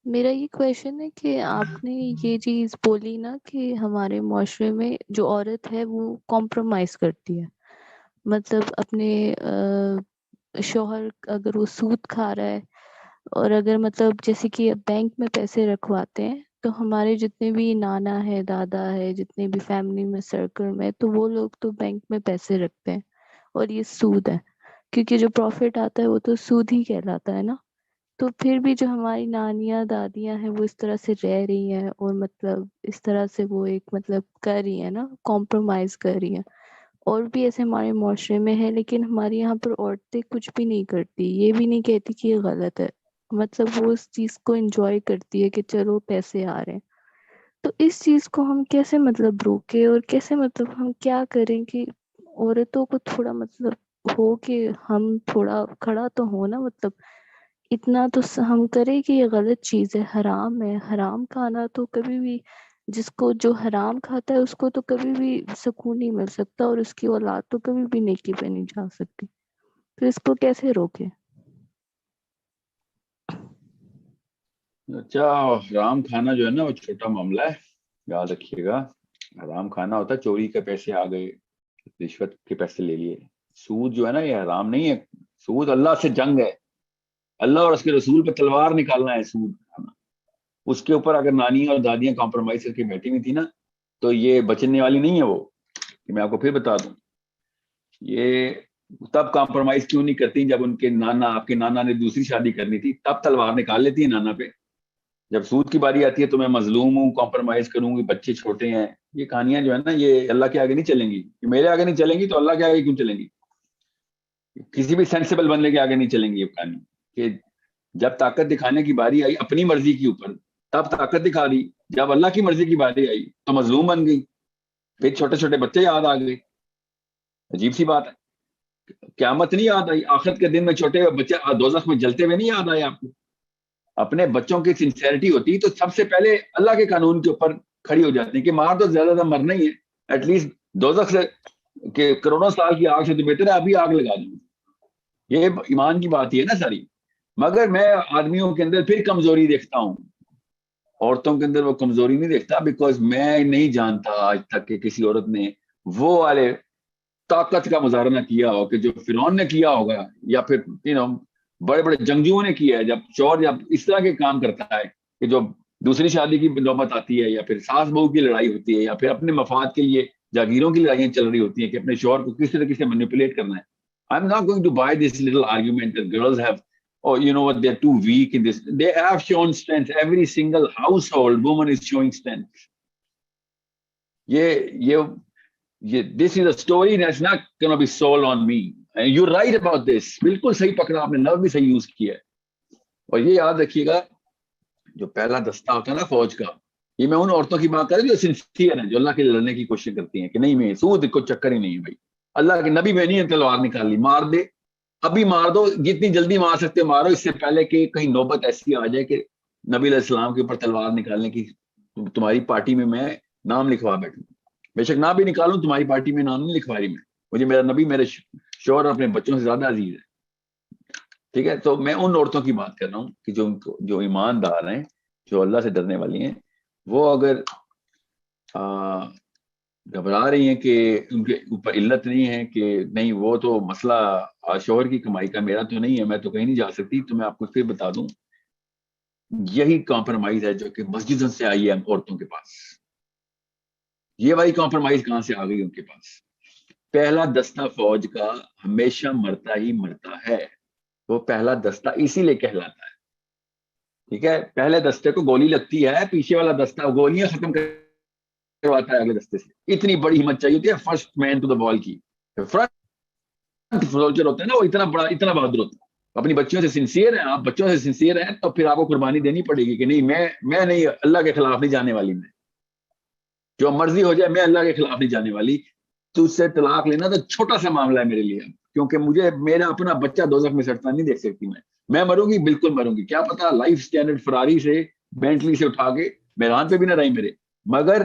میرا یہ کویشچن ہے کہ آپ نے یہ چیز بولی نا کہ ہمارے معاشرے میں جو عورت ہے وہ کمپرومائز کرتی ہے، مطلب اپنے شوہر اگر وہ سود کھا رہا ہے، اور اگر مطلب جیسے کہ بینک میں پیسے رکھواتے ہیں تو ہمارے جتنے بھی نانا ہے، دادا ہے، جتنے بھی فیملی میں سرکل میں، تو وہ لوگ تو بینک میں پیسے رکھتے ہیں اور یہ سود ہے، کیونکہ جو پروفٹ آتا ہے وہ تو سود ہی کہلاتا ہے نا۔ تو پھر بھی جو ہماری نانیاں دادیاں ہیں وہ اس طرح سے رہ رہی ہیں، اور مطلب اس طرح سے وہ ایک مطلب کر رہی ہیں نا، کمپرومائز کر رہی ہیں، اور بھی ایسے ہمارے معاشرے میں ہے، لیکن ہمارے یہاں پر عورتیں کچھ بھی نہیں کرتی، یہ بھی نہیں کہتی کہ یہ غلط ہے، مطلب وہ اس چیز کو انجوائے کرتی ہے کہ چلو پیسے آ رہے ہیں۔ تو اس چیز کو ہم کیسے مطلب روکے، اور کیسے مطلب ہم کیا کریں کہ عورتوں کو تھوڑا مطلب ہو کہ ہم تھوڑا کھڑا تو ہو نا، مطلب اتنا تو ہم کریں کہ یہ غلط چیز ہے، حرام ہے، حرام کھانا تو کبھی بھی، جس کو جو حرام کھاتا ہے اس کو تو کبھی بھی سکون نہیں مل سکتا، اور اس کی اولاد تو کبھی بھی نیکی پہ نہیں جا سکتی، تو اس کو کیسے روکے؟ اچھا، حرام کھانا جو ہے نا وہ چھوٹا معاملہ ہے، یاد رکھیے گا۔ حرام کھانا ہوتا ہے چوری کے پیسے آ گئے، رشوت کے پیسے لے لیے۔ سود جو ہے نا یہ حرام نہیں ہے، سود اللہ سے جنگ ہے، اللہ اور اس کے رسول پہ تلوار نکالنا ہے سود کھانا۔ اس کے اوپر اگر نانی اور دادیاں کمپرومائز کر کے بیٹھی ہوئی تھی نا تو یہ بچنے والی نہیں ہے وہ، کہ میں آپ کو پھر بتا دوں۔ یہ تب کمپرومائز کیوں نہیں کرتی جب ان کے نانا، آپ کے نانا نے دوسری شادی کرنی تھی، تب تلوار نکال لیتی ہے نانا پہ۔ جب سود کی باری آتی ہے تو میں مظلوم ہوں، کمپرومائز کروں گی، بچے چھوٹے ہیں، یہ کہانیاں جو ہے نا یہ اللہ کے آگے نہیں چلیں گی، میرے آگے نہیں چلیں گی تو اللہ کے آگے کیوں چلیں گی؟ کسی بھی سینسیبل بندے کے آگے نہیں چلیں گی یہ کہانی، کہ جب طاقت دکھانے کی باری آئی اپنی مرضی کے اوپر تب طاقت دکھا دی، جب اللہ کی مرضی کی باری آئی تو مظلوم بن گئی، پھر چھوٹے چھوٹے بچے یاد آ گئے۔ عجیب سی بات ہے، قیامت نہیں یاد آئی، آخرت کے دن میں چھوٹے بچے دوزخ میں جلتے ہوئے نہیں یاد آئے آپ کو؟ اپنے بچوں کی سنسیئرٹی ہوتی تو سب سے پہلے اللہ کے قانون کے اوپر کھڑی ہو جاتی ہے کہ مار تو زیادہ زیادہ مرنا ہی ہے، ایٹ لیسٹ دوزخ سے کہ کروڑوں سال کی آگ سے تو بہتر ہے ابھی آگ لگا دوں۔ یہ ایمان کی بات ہی ہے نا ساری۔ مگر میں آدمیوں کے اندر پھر کمزوری دیکھتا ہوں، عورتوں کے اندر وہ کمزوری نہیں دیکھتا، بیکاز میں نہیں جانتا آج تک کہ کسی عورت نے وہ والے طاقت کا مظاہرہ نہ کیا ہو کہ جو فرعون نے کیا ہوگا، یا پھر بڑے بڑے جنگجوؤں نے کیا ہے، جب چور جب اس طرح کے کام کرتا ہے کہ جو دوسری شادی کی نوبت آتی ہے، یا پھر ساس بہو کی لڑائی ہوتی ہے، یا پھر اپنے مفاد کے لیے جاگیروں کی لڑائیاں چل رہی ہوتی ہیں کہ اپنے شوہر کو کس طرح سے مینیپولیٹ کرنا ہے۔ I'm not going to buy this little argument that girls have, oh, you know what, they're too weak in this. They have shown strength. Every single household woman is showing strength. This is a story that's not going to be sold on me. And you're right about this. بالکل صحیح پکڑا آپ نے، لفظ بھی صحیح use کیا ہے۔ اور یہ یاد رکھیے گا، جو پہلا دستہ ہوتا ہے نا فوج کا، یہ میں ان عورتوں کی بات کر رہی ہوں جو سنسیئر ہیں، جو اللہ کے لڑنے کی کوشش کرتی ہیں کہ نہیں میں سود کو چکر ہی نہیں ہے بھائی، اللہ کے نبی میں نہیں تلوار نکال لی، مار دے ابھی مار دو، جتنی جلدی مار سکتے مارو، اس سے پہلے کہ کہیں نوبت ایسی آ جائے کہ نبی علیہ السلام کے اوپر تلوار نکالنے کی تمہاری پارٹی میں نام لکھوا بیٹھوں۔ بے شک نہ بھی نکالوں، تمہاری پارٹی میں نام نہیں لکھوا رہی میں، مجھے میرا نبی میرے شوہر اپنے بچوں سے زیادہ عزیز ہے۔ ٹھیک ہے، تو میں ان عورتوں کی بات کر رہا ہوں کہ جو ایماندار ہیں، جو اللہ سے ڈرنے والی ہیں، وہ اگر گھبرا رہی ہیں کہ ان کے اوپر علت نہیں ہے کہ نہیں وہ تو مسئلہ شوہر کی کمائی کا، میرا تو نہیں ہے، میں تو کہیں نہیں جا سکتی، تو میں آپ کو پھر بتا دوں یہی کمپرومائز ہے جو کہ مسجدوں سے آئی ہے عورتوں کے پاس۔ یہ والی کمپرومائز کہاں سے آ گئی ان کے پاس؟ پہلا دستہ فوج کا ہمیشہ مرتا ہی مرتا ہے، وہ پہلا دستہ اسی لیے کہلاتا ہے۔ ٹھیک ہے، پہلے دستے کو گولی لگتی ہے، پیچھے والا دستہ گولیاں ختم کرواتا ہے اگلے دستے سے۔ اتنی بڑی ہمت چاہیے ہوتی ہے فرسٹ مین ٹو دا بال کی، فرنٹ سولجر ہوتا ہے نا وہ، اتنا بڑا اتنا بہادر ہوتا ہے۔ اپنی بچیوں سے سنسیئر ہیں آپ، بچوں سے سنسیئر ہیں تو پھر آپ کو قربانی دینی پڑے گی کہ نہیں میں نہیں، اللہ کے خلاف نہیں جانے والی، میں جو مرضی ہو جائے میں اللہ کے خلاف نہیں جانے والی۔ تو اس سے طلاق لینا تو چھوٹا سا معاملہ ہے میرے لیے، کیونکہ مجھے میرا اپنا بچہ دوزخ میں سڑتا نہیں دیکھ سکتی میں مروں گی، بالکل مروں گی، کیا پتا لائف سٹینڈرڈ فراری سے بینٹلی سے اٹھا کے میدان پہ بھی نہ رہی میرے، مگر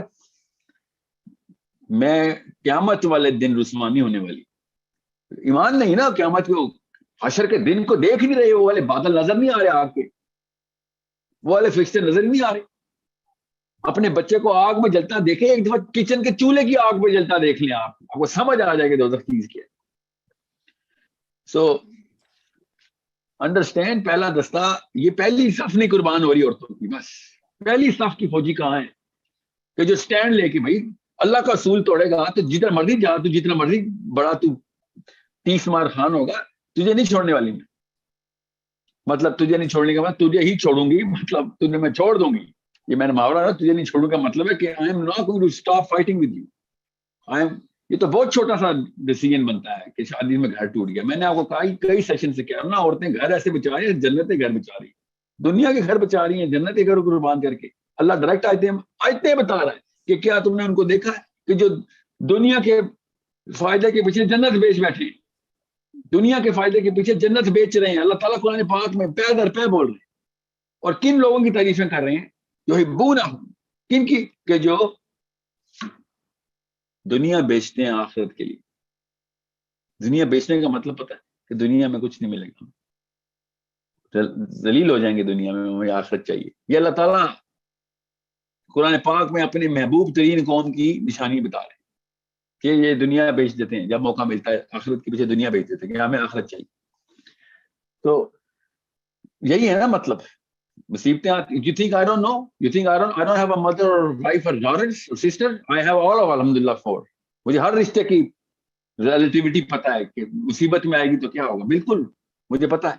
میں قیامت والے دن رسوا نہیں ہونے والی۔ ایمان نہیں نا، قیامت کو حشر کے دن کو دیکھ نہیں رہے، وہ والے بادل نظر نہیں آ رہے آگ کے، وہ والے فکسچر نظر نہیں آ رہے. اپنے بچے کو آگ میں جلتا دیکھیں, ایک دفعہ کچن کے چولہے کی آگ میں جلتا دیکھ لیں, آپ کو سمجھ آ جائے گا دوزخ چیز کیا. سو انڈرسٹینڈ, پہلا دستہ یہ پہلی صف نہیں قربان ہو رہی عورتوں کی, بس پہلی صف کی فوجی کہاں ہے کہ جو سٹینڈ لے کے بھائی اللہ کا اصول توڑے گا تو جتنا مرضی جا, تو جتنا مرضی بڑا تو 30 مار خان ہوگا, تجھے نہیں چھوڑنے والی میں. مطلب تجھے نہیں چھوڑنے کا مطلب تجھے ہی چھوڑوں گی, مطلب تجھے میں چھوڑ دوں گی. یہ میں نے محاورہ نا, تجھے نہیں چھوڑوں کا مطلب ہے کہ I am not going to stop fighting with you. یہ تو بہت چھوٹا سا ڈیسیژن بنتا ہے کہ شادی میں گھر ٹوٹ گیا. میں نے آپ کو کئی سیشن سے کہا نا, عورتیں گھر ایسے بچا رہی ہیں, جنتیں گھر بچا رہی ہیں, دنیا کے گھر بچا رہی ہیں, جنت کے گھر کو قربان کر کے. اللہ ڈائریکٹ آیتیں بتا رہا ہے کہ کیا تم نے ان کو دیکھا ہے کہ جو دنیا کے فائدے کے پیچھے جنت بیچ بیٹھے ہیں, دنیا کے فائدے کے پیچھے جنت بیچ رہے ہیں. اللہ تعالیٰ قرآن پاک میں پے در پے بول رہے ہیں. اور کن لوگوں کی تعریفیں کر رہے ہیں جو یحبونہم, کن کی, کہ جو دنیا بیچتے ہیں آخرت کے لیے. دنیا بیچنے کا مطلب پتہ ہے کہ دنیا میں کچھ نہیں ملے گا, ذلیل ہو جائیں گے دنیا میں, ہمیں آخرت چاہیے. یہ اللہ تعالیٰ قرآن پاک میں اپنے محبوب ترین قوم کی نشانی بتا رہے ہیں کہ یہ دنیا بیچ دیتے ہیں, جب موقع ملتا ہے آخرت کے پیچھے دنیا بیچ دیتے ہیں کہ ہمیں آخرت چاہیے. تو یہی ہے نا مطلب. مصیبتیں آتی, you think I don't know, you think I don't have a mother or wife or daughters or sister, I have all of alhamdulillah 4. مجھے ہر رشتے کی ریلیٹیوٹی پتہ ہے کہ مصیبت میں آئے گی تو کیا ہوگا, بالکل مجھے پتہ ہے.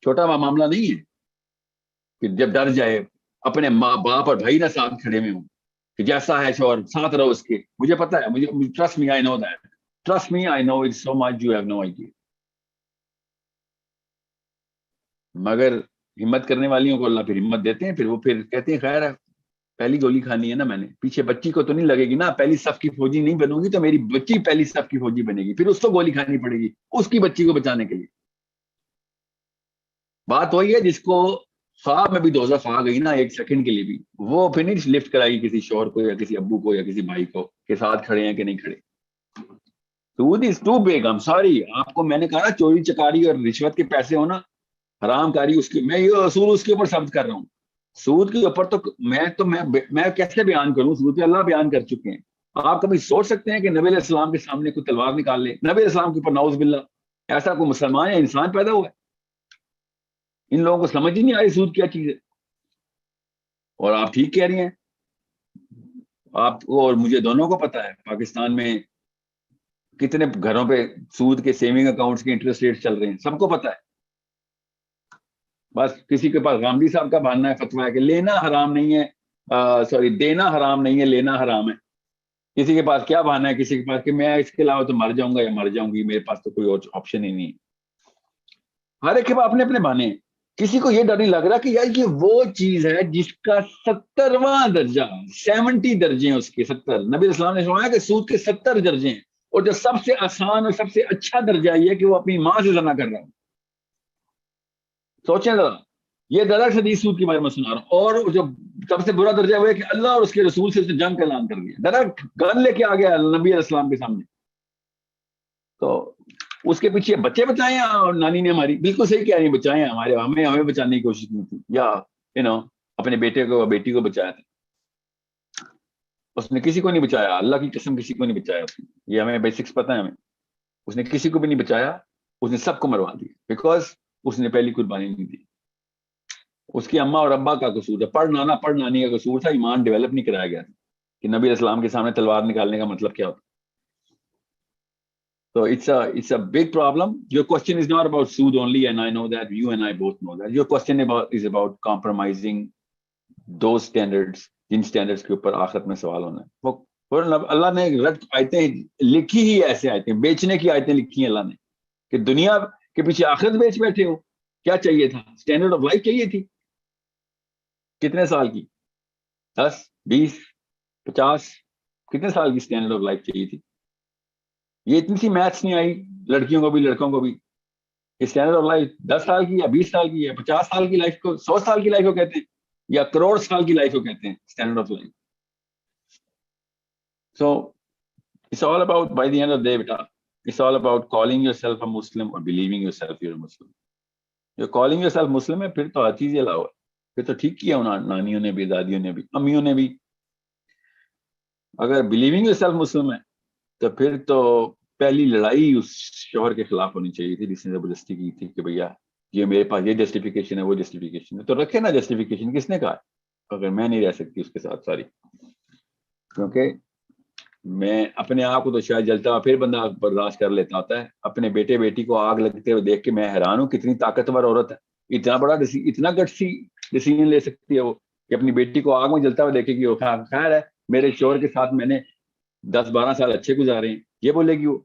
چھوٹا معاملہ نہیں ہے کہ جب ڈر جائے اپنے ماں باپ اور بھائی نہ ساتھ کھڑے میں ہوں کہ جیسا ہے شوہر ساتھ رہو اس کے. مجھے پتہ ہے, مجھے trust me, I know that, trust me, I know it so much you have no idea. مگر ہمت کرنے والیوں کو اللہ پھر ہمت دیتے ہیں, پھر وہ پھر کہتے ہیں خیر ہے, پہلی گولی کھانی ہے نا میں نے, پیچھے بچی کو تو نہیں لگے گی نا, پہلی صف کی فوجی نہیں بنوں گی تو میری بچی پہلی صف کی فوجی بنے گی, پھر اس کو گولی کھانی پڑے گی اس کی بچی کو بچانے کے لیے. بات وہی ہے جس کو خواب میں بھی دوزخ آ گئی نا ایک سیکنڈ کے لیے بھی, وہ پھر نہیں لفٹ کرائے گی کسی شوہر کو یا کسی ابو کو یا کسی بھائی کو کے ساتھ کھڑے ہیں کہ نہیں کھڑے. سود از ٹو بگ, I'm sorry. آپ کو میں نے کہا نا چوری چکاری اور رشوت کے پیسے ہونا حرام کاری, اس کی میں یہ اصول اس کے اوپر ثابت کر رہا ہوں. سود کے اوپر تو میں کیسے بیان کروں, سود پہ اللہ بیان کر چکے ہیں. آپ کبھی سوچ سکتے ہیں کہ نبی علیہ السلام کے سامنے کوئی تلوار نکال لے, نبی علیہ السلام کے اوپر نعوذ باللہ ایسا کوئی مسلمان یا انسان پیدا ہوا ہے؟ ان لوگوں کو سمجھ ہی نہیں آئی سود کیا چیز ہے. اور آپ ٹھیک کہہ رہی ہیں, آپ کو اور مجھے دونوں کو پتا ہے پاکستان میں کتنے گھروں پہ سود کے سیونگ اکاؤنٹس کے انٹرسٹ ریٹ چل رہے ہیں, سب کو پتا ہے. بس کسی کے پاس غامدی صاحب کا ماننا ہے, فتویٰ ہے کہ لینا حرام نہیں ہے, دینا حرام نہیں ہے, لینا حرام ہے. کسی کے پاس کیا بہانا ہے, کسی کے پاس کہ میں اس کے علاوہ تو مر جاؤں گا یا مر جاؤں گی, میرے پاس تو کوئی اور آپشن ہی نہیں ہے. ہر ایک کے پاس اپنے اپنے بہانے ہیں. کسی کو یہ ڈر نہیں لگ رہا کہ یار یہ وہ چیز ہے جس کا 70واں درجہ, 70 درجے ہیں اس کے, 70. نبی اسلام نے فرمایا کہ سود کے 70 درجے ہیں, اور جو سب سے آسان اور سب سے اچھا درجہ یہ ہے کہ وہ اپنی ماں سے زنا کر رہا ہوں. سوچیں ذرا, یہ درخت حدیث سود کے بارے میں سنا رہا ہوں. اور جو سب سے برا درجہ وہ ہے کہ اللہ اور اس کے رسول سے اس نے جنگ کا اعلان کر دیا. درخت گن لے کے آ گیا نبی علیہ السلام کے سامنے, تو اس کے پیچھے بچے بچائے ہیں, اور نانی نے ہماری بالکل صحیح کہہ رہی ہیں, بچائے ہیں ہمارے, ہمیں بچانے کی کوشش کی تھی, یا اپنے بیٹے کو بیٹی کو بچایا تھا. اس نے کسی کو نہیں بچایا, اللہ کی قسم کسی کو نہیں بچایا اس نے. یہ ہمیں بیسکس پتہ ہے ہمیں. اس نے کسی کو بھی نہیں بچایا, اس نے سب کو مروا دیا, بیکاز اس نے پہلی قربانی نہیں دی. اس کی اماں اور ابا کا قصور ہے, پڑھ نانا پڑھ نانی کا قصور تھا, ایمان ڈیولپ نہیں کرایا گیا کہ نبی علیہ السلام کے سامنے تلوار نکالنے کا مطلب کیا ہوتا. So it's a big problem. Your question is not about sood only, and I know that you and I both know that. Your question is about compromising those standards, جن standards کے اوپر آخرت میں سوال ہونا ہے. وہ اللہ نے آیتیں لکھی ہی ایسے آیتیں, بیچنے کی آیتیں لکھی ہیں اللہ نے, کہ دنیا کے پیچھے آخرت بیچ بیٹھے ہو. کیا چاہیے تھا؟ اسٹینڈرڈ آف لائف چاہیے تھی. کتنے سال کی, 10, 20, 50, کتنے سال کی اسٹینڈرڈ آف لائف چاہیے تھی؟ یہ اتنی سی میتھس نہیں آئی لڑکیوں کو بھی لڑکوں کو بھی. اسٹینڈرڈ آف لائف 10 سال کی یا 20 سال کی یا 50 سال کی لائف کو, 100 سال کی لائف کو کہتے ہیں, یا کروڑ سال کی لائف کو کہتے ہیں standard of life. So it's all about, by the end of the day, beta, it's all about calling yourself a Muslim or believing yourself you're a Muslim. You're calling yourself Muslim ہے, پھر تو ہر چیز الاؤ ہے. پھر تو ٹھیک کیا نانیوں نے بھی, دادیوں نے بھی, امیوں نے بھی. اگر بلیونگ سیلف مسلم ہے تو پھر تو پہلی لڑائی اس شوہر کے خلاف ہونی چاہیے تھی جس نے زبردستی کی تھی کہ بھیا یہ میرے پاس یہ جسٹیفیکیشن ہے, وہ جسٹیفیکیشن ہے, تو رکھے نا جسٹیفیکیشن. کس نے کہا اگر میں نہیں رہ سکتی اس کے ساتھ ساری؟ کیونکہ میں اپنے آپ کو تو شاید جلتا ہوا پھر بندہ برداشت کر لیتا ہوتا ہے, اپنے بیٹے بیٹی کو آگ لگتے ہوئے دیکھ کے میں حیران ہوں کتنی طاقتور عورت ہے, اتنا بڑا اتنا گٹسی ڈیسیجن لے سکتی ہے وہ کہ اپنی بیٹی کو آگ میں جلتا ہوا دیکھے گی. وہ خیر ہے میرے شوہر کے ساتھ میں نے 10-12 سال اچھے گزارے ہیں, یہ بولے گی وہ